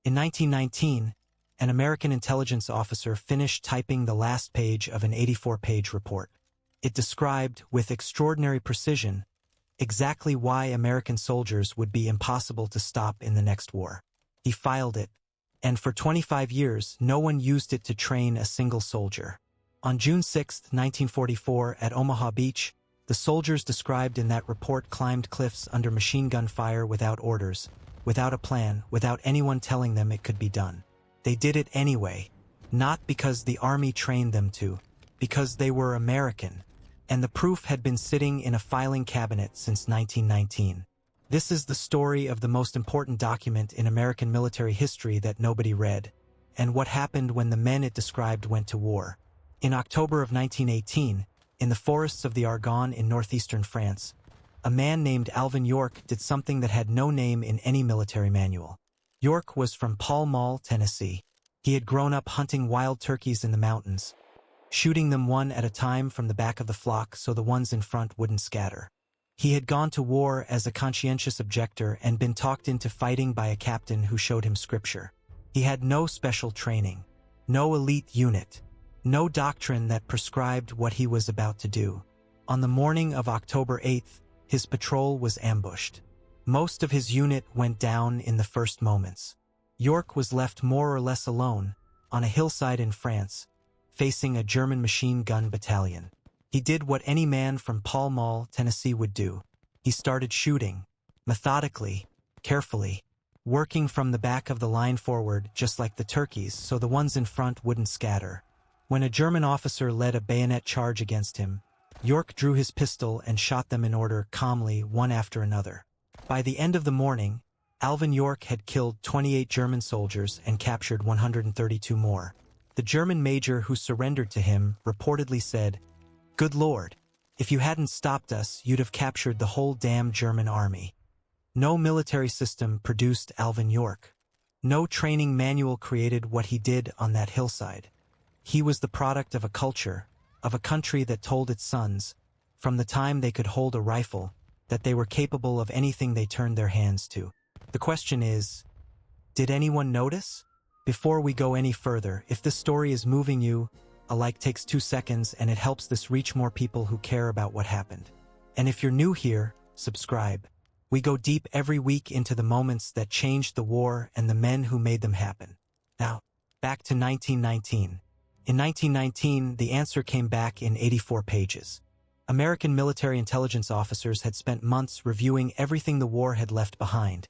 In 1919, an American intelligence officer finished typing the last page of an 84-page report. It described, with extraordinary precision, exactly why American soldiers would be impossible to stop in the next war. He filed it, and for 25 years no one used it to train a single soldier. On June 6, 1944, at Omaha Beach, the soldiers described in that report climbed cliffs under machine gun fire without orders, without a plan, without anyone telling them it could be done. They did it anyway, not because the Army trained them to, because they were American, and the proof had been sitting in a filing cabinet since 1919. This is the story of the most important document in American military history that nobody read, and what happened when the men it described went to war. In October of 1918, in the forests of the Argonne in northeastern France, a man named Alvin York did something that had no name in any military manual. York was from Pall Mall, Tennessee. He had grown up hunting wild turkeys in the mountains, shooting them one at a time from the back of the flock so the ones in front wouldn't scatter. He had gone to war as a conscientious objector and been talked into fighting by a captain who showed him scripture. He had no special training, no elite unit, no doctrine that prescribed what he was about to do. On the morning of October 8th, his patrol was ambushed. Most of his unit went down in the first moments. York was left more or less alone, on a hillside in France, facing a German machine gun battalion. He did what any man from Pall Mall, Tennessee would do. He started shooting, methodically, carefully, working from the back of the line forward just like the turkeys so the ones in front wouldn't scatter. When a German officer led a bayonet charge against him, York drew his pistol and shot them in order calmly, one after another. By the end of the morning, Alvin York had killed 28 German soldiers and captured 132 more. The German major who surrendered to him reportedly said, "Good Lord, if you hadn't stopped us, you'd have captured the whole damn German army." No military system produced Alvin York. No training manual created what he did on that hillside. He was the product of a culture, of a country that told its sons, from the time they could hold a rifle, that they were capable of anything they turned their hands to. The question is, did anyone notice? Before we go any further, if this story is moving you, a like takes 2 seconds and it helps this reach more people who care about what happened. And if you're new here, subscribe. We go deep every week into the moments that changed the war and the men who made them happen. Now, back to 1919. In 1919, the answer came back in 84 pages. American military intelligence officers had spent months reviewing everything the war had left behind.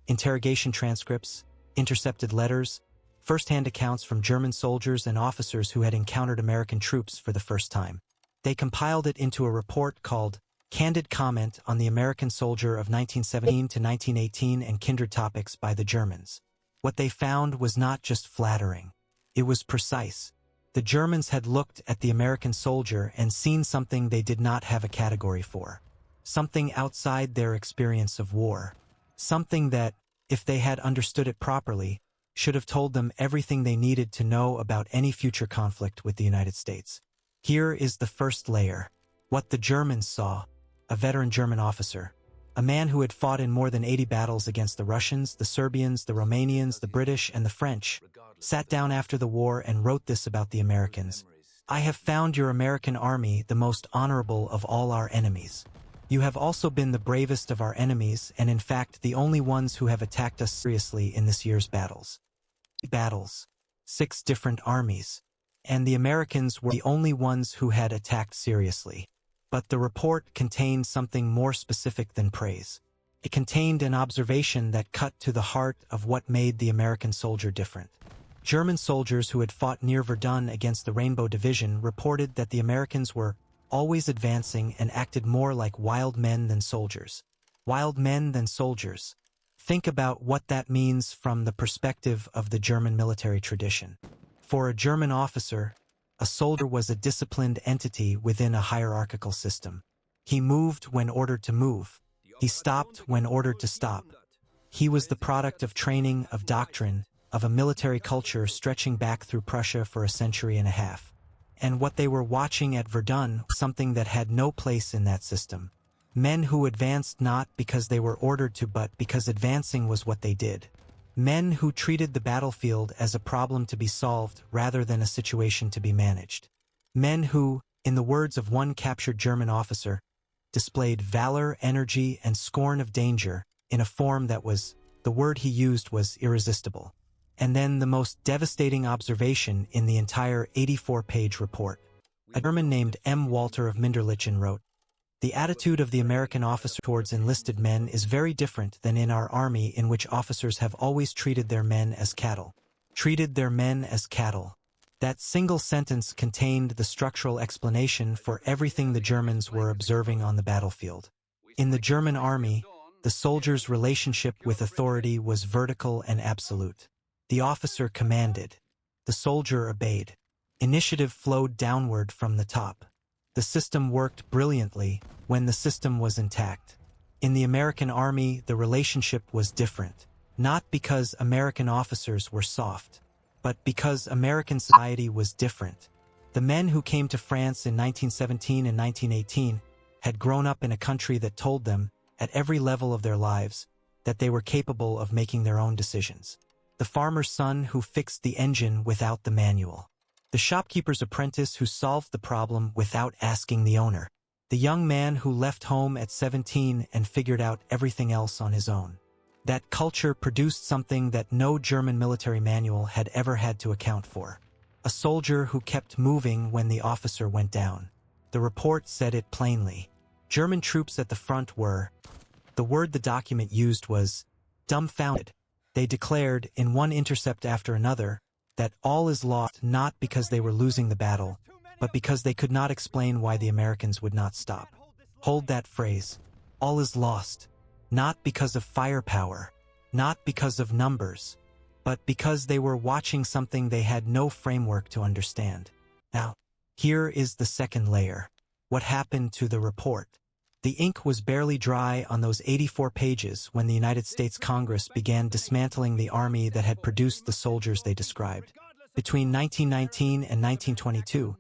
Interrogation transcripts, intercepted letters, first-hand accounts from German soldiers and officers who had encountered American troops for the first time. They compiled it into a report called Candid Comment on the American Soldier of 1917 to 1918 and Kindred Topics by the Germans. What they found was not just flattering. It was precise. The Germans had looked at the American soldier and seen something they did not have a category for. Something outside their experience of war. Something that, if they had understood it properly, should have told them everything they needed to know about any future conflict with the United States. Here is the first layer. What the Germans saw. A veteran German officer. A man who had fought in more than 80 battles against the Russians, the Serbians, the Romanians, the British, and the French, sat down after the war and wrote this about the Americans. "I have found your American army the most honorable of all our enemies. You have also been the bravest of our enemies and in fact the only ones who have attacked us seriously in this year's battles." 6 different armies. And the Americans were the only ones who had attacked seriously. But the report contained something more specific than praise. It contained an observation that cut to the heart of what made the American soldier different. German soldiers who had fought near Verdun against the Rainbow Division reported that the Americans were always advancing and acted more like wild men than soldiers. Wild men than soldiers. Think about what that means from the perspective of the German military tradition. For a German officer, a soldier was a disciplined entity within a hierarchical system. He moved when ordered to move. He stopped when ordered to stop. He was the product of training, of doctrine, of a military culture stretching back through Prussia for a century and a half. And what they were watching at Verdun was something that had no place in that system. Men who advanced not because they were ordered to but because advancing was what they did. Men who treated the battlefield as a problem to be solved rather than a situation to be managed. Men who, in the words of one captured German officer, displayed valor, energy, and scorn of danger in a form that was, the word he used was irresistible. And then the most devastating observation in the entire 84-page report. A German named M. Walter of Minderlichen wrote, "The attitude of the American officer towards enlisted men is very different than in our army, in which officers have always treated their men as cattle. Treated their men as cattle." That single sentence contained the structural explanation for everything the Germans were observing on the battlefield. In the German army, the soldier's relationship with authority was vertical and absolute. The officer commanded. The soldier obeyed. Initiative flowed downward from the top. The system worked brilliantly when the system was intact. In the American army, the relationship was different, not because American officers were soft, but because American society was different. The men who came to France in 1917 and 1918 had grown up in a country that told them, at every level of their lives, that they were capable of making their own decisions. The farmer's son who fixed the engine without the manual. The shopkeeper's apprentice who solved the problem without asking the owner. The young man who left home at 17 and figured out everything else on his own. That culture produced something that no German military manual had ever had to account for. A soldier who kept moving when the officer went down. The report said it plainly. German troops at the front were, the word the document used was, dumbfounded. They declared, in one intercept after another, that all is lost not because they were losing the battle, but because they could not explain why the Americans would not stop. Hold that phrase. All is lost. Not because of firepower, not because of numbers, but because they were watching something they had no framework to understand. Now, here is the second layer. What happened to the report? The ink was barely dry on those 84 pages when the United States Congress began dismantling the army that had produced the soldiers they described. Between 1919 and 1922,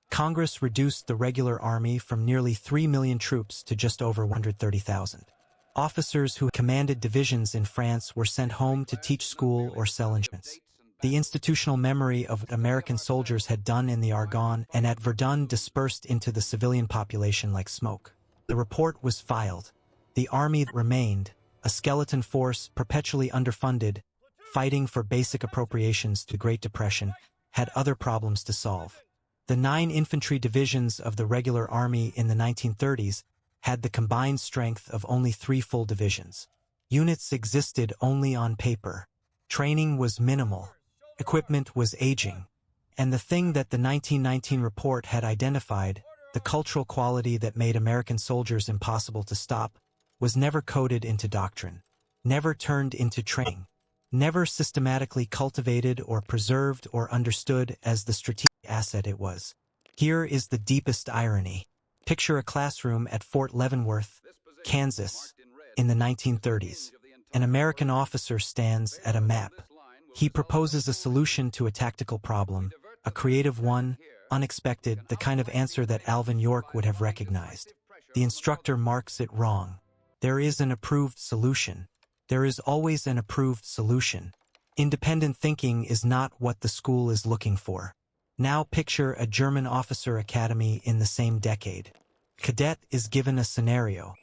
Congress reduced the regular army from nearly 3 million troops to just over 130,000. Officers who commanded divisions in France were sent home to teach school or sell insurance. The institutional memory of what American soldiers had done in the Argonne and at Verdun dispersed into the civilian population like smoke. The report was filed. The army that remained, a skeleton force perpetually underfunded, fighting for basic appropriations to the Great Depression, had other problems to solve. The 9 infantry divisions of the regular army in the 1930s had the combined strength of only 3 full divisions. Units existed only on paper. Training was minimal. Equipment was aging. And the thing that the 1919 report had identified, the cultural quality that made American soldiers impossible to stop, was never coded into doctrine, never turned into training, never systematically cultivated or preserved or understood as the strategic asset it was. Here is the deepest irony. Picture a classroom at Fort Leavenworth, Kansas, in the 1930s. An American officer stands at a map. He proposes a solution to a tactical problem, a creative one, unexpected, the kind of answer that Alvin York would have recognized. The instructor marks it wrong. There is an approved solution. There is always an approved solution. Independent thinking is not what the school is looking for. Now picture a German officer academy in the same decade. Cadet is given a scenario.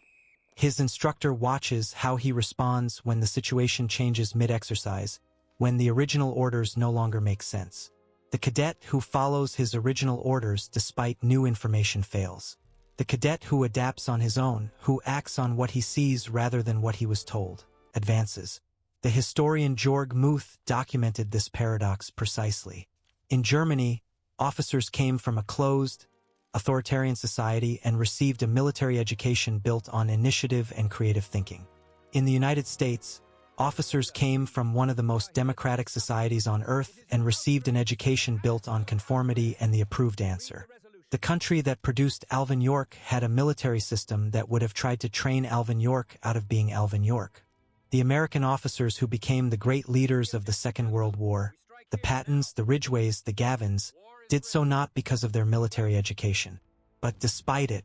His instructor watches how he responds when the situation changes mid-exercise, when the original orders no longer make sense. The cadet who follows his original orders despite new information fails. The cadet who adapts on his own, who acts on what he sees rather than what he was told, advances. The historian Jörg Muth documented this paradox precisely. In Germany, officers came from a closed, authoritarian society and received a military education built on initiative and creative thinking. In the United States, officers came from one of the most democratic societies on earth and received an education built on conformity and the approved answer. The country that produced Alvin York had a military system that would have tried to train Alvin York out of being Alvin York. The American officers who became the great leaders of the Second World War, the Pattons, the Ridgways, the Gavins, did so not because of their military education, but despite it.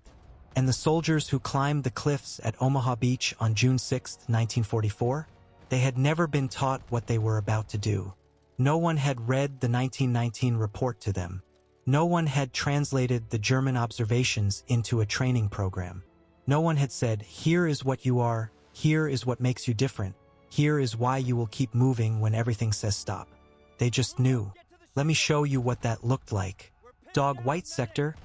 And the soldiers who climbed the cliffs at Omaha Beach on June 6, 1944, They had never been taught what they were about to do. No one had read the 1919 report to them. No one had translated the German observations into a training program. No one had said, here is what you are, here is what makes you different, here is why you will keep moving when everything says stop. They just knew. Let me show you what that looked like. Dog White Sector,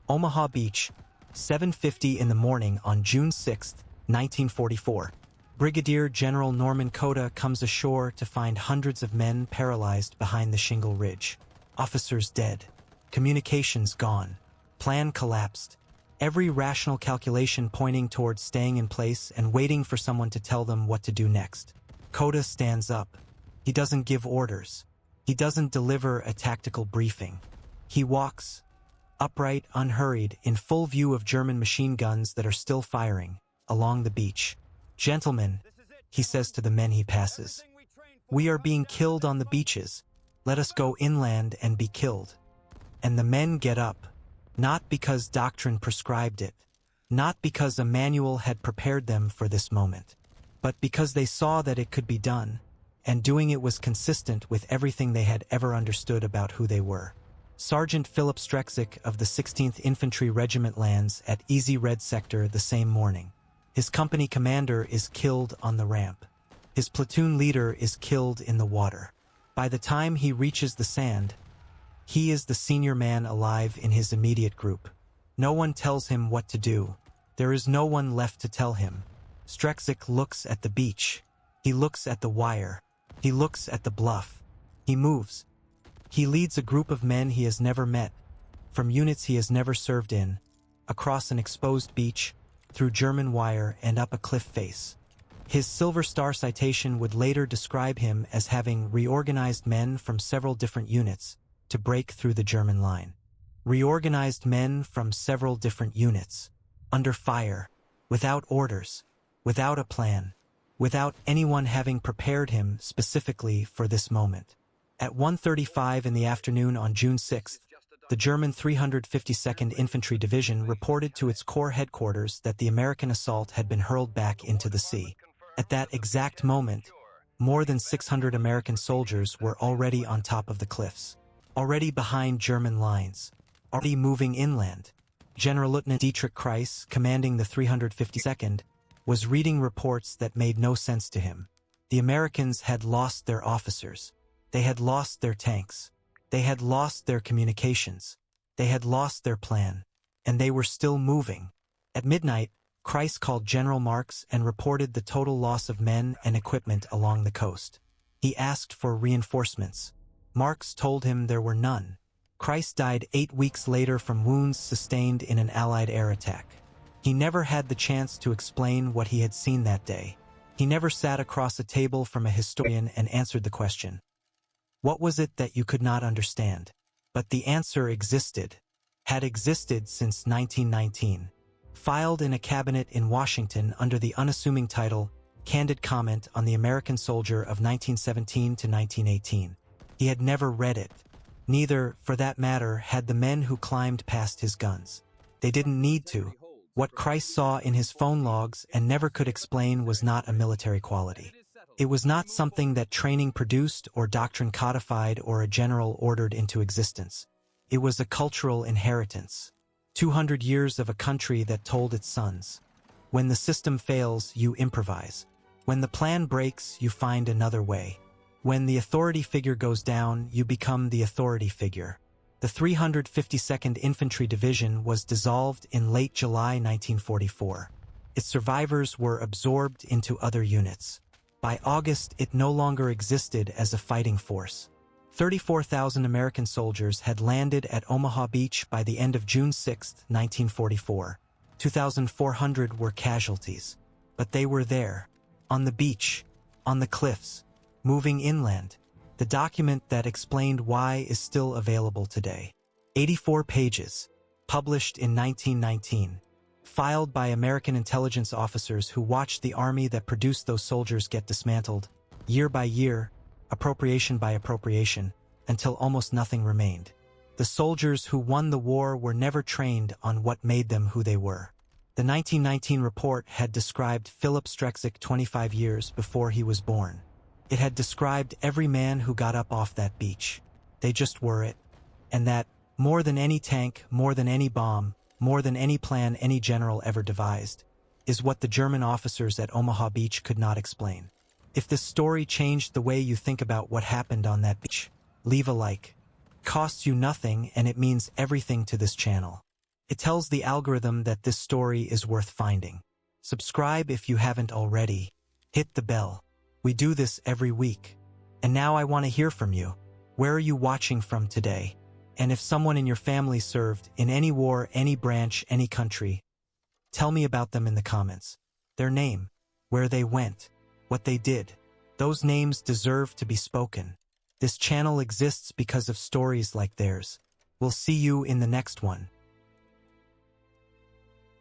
Omaha Beach, 7:50 in the morning on June 6, 1944. Brigadier General Norman Cota comes ashore to find hundreds of men paralyzed behind the shingle ridge. Officers dead. Communications gone. Plan collapsed. Every rational calculation pointing towards staying in place and waiting for someone to tell them what to do next. Cota stands up. He doesn't give orders. He doesn't deliver a tactical briefing. He walks, upright, unhurried, in full view of German machine guns that are still firing, along the beach. Gentlemen, he says to the men he passes, we are being killed on the beaches. Let us go inland and be killed. And the men get up, not because doctrine prescribed it, not because a manual had prepared them for this moment, but because they saw that it could be done, and doing it was consistent with everything they had ever understood about who they were. Sergeant Philip Strexick of the 16th Infantry Regiment lands at Easy Red Sector the same morning. His company commander is killed on the ramp. His platoon leader is killed in the water. By the time he reaches the sand, he is the senior man alive in his immediate group. No one tells him what to do. There is no one left to tell him. Strexick looks at the beach. He looks at the wire. He looks at the bluff. He moves. He leads a group of men he has never met, from units he has never served in, across an exposed beach, through German wire and up a cliff face. His Silver Star citation would later describe him as having reorganized men from several different units to break through the German line. Reorganized men from several different units, under fire, without orders, without a plan, without anyone having prepared him specifically for this moment. At 1:35 in the afternoon on June 6th, the German 352nd Infantry Division reported to its corps headquarters that the American assault had been hurled back into the sea. At that exact moment, more than 600 American soldiers were already on top of the cliffs, already behind German lines, already moving inland. General Lieutenant Dietrich Kreis, commanding the 352nd, was reading reports that made no sense to him. The Americans had lost their officers. They had lost their tanks. They had lost their communications. They had lost their plan. And they were still moving. At midnight, Kreis called General Marks and reported the total loss of men and equipment along the coast. He asked for reinforcements. Marks told him there were none. Kreis died 8 weeks later from wounds sustained in an Allied air attack. He never had the chance to explain what he had seen that day. He never sat across a table from a historian and answered the question. What was it that you could not understand? But the answer existed, had existed since 1919. Filed in a cabinet in Washington under the unassuming title, Candid Comment on the American Soldier of 1917 to 1918. He had never read it. Neither, for that matter, had the men who climbed past his guns. They didn't need to. What Kreis saw in his phone logs and never could explain was not a military quality. It was not something that training produced or doctrine codified or a general ordered into existence. It was a cultural inheritance. 200 years of a country that told its sons, when the system fails, you improvise. When the plan breaks, you find another way. When the authority figure goes down, you become the authority figure. The 352nd Infantry Division was dissolved in late July 1944. Its survivors were absorbed into other units. By August, it no longer existed as a fighting force. 34,000 American soldiers had landed at Omaha Beach by the end of June 6, 1944. 2,400 were casualties. But they were there, on the beach, on the cliffs, moving inland. The document that explained why is still available today. 84 pages, published in 1919. Filed by American intelligence officers who watched the army that produced those soldiers get dismantled, year by year, appropriation by appropriation, until almost nothing remained. The soldiers who won the war were never trained on what made them who they were. The 1919 report had described Philip Strexik 25 years before he was born. It had described every man who got up off that beach. They just were it. And that, more than any tank, more than any bomb, more than any plan any general ever devised, is what the German officers at Omaha Beach could not explain. If this story changed the way you think about what happened on that beach, leave a like. It costs you nothing and it means everything to this channel. It tells the algorithm that this story is worth finding. Subscribe if you haven't already. Hit the bell. We do this every week. And now I want to hear from you. Where are you watching from today? And if someone in your family served in any war, any branch, any country, tell me about them in the comments. Their name, where they went, what they did. Those names deserve to be spoken. This channel exists because of stories like theirs. We'll see you in the next one.